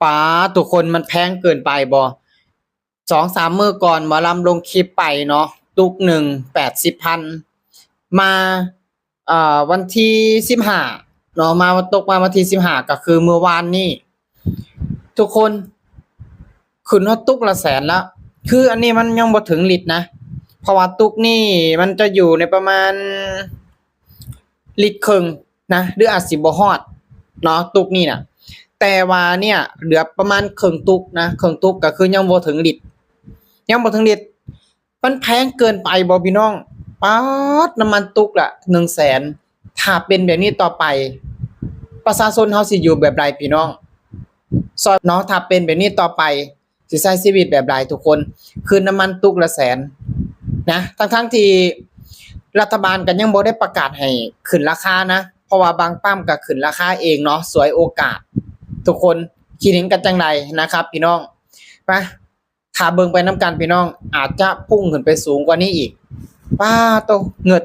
ป๋าทุกคนมันแพงเกินไปบ่2-3มื้อก่อนหมอลำลงคลิปไปเนาะตุกหนึ่ง80,000มาวันที่15เนาะมาตกมาวันที่15ก็คือเมื่อวานนี้ทุกคนขึ้นฮอดตุกละแสนแล้วคืออันนี้มันยังบ่ถึงลิตรนะเพราะว่าตุกนี่มันจะอยู่ในประมาณลิตรครึ่งนะหรืออาจสิบ่ฮอดเนาะตุกนี่น่ะแต่ว่าเนี่ยเหลือประมาณครึ่งตุกนะครึ่งตุกก็คือยังบ่ถึงลิตรยังบ่ถึงลิตรมันแพงเกินไปบ่พี่น้องป๊าดน้ำมันตุกละ100,000ถ้าเป็นแบบนี้ต่อไปประชาชนเฮาสิอยู่แบบใดพี่น้องเนาะถ้าเป็นแบบนี้ต่อไปสิใช้ชีวิตแบบใดทุกคนคือน้ำมันตุกละแสนนะทั้งที่รัฐบาลก็ยังบ่ได้ประกาศให้ขึ้นราคานะเพราะว่าบางปั๊มก็ขึ้นราคาเองเนาะสวยโอกาสทุกคนคิดเห็นกันจังไดนะครับพี่น้องไปถ้าเบิ่งไปนํกันพี่น้องอาจจะพุ่งขึ้นไปสูงกว่านี้อีกป้าโตเงิด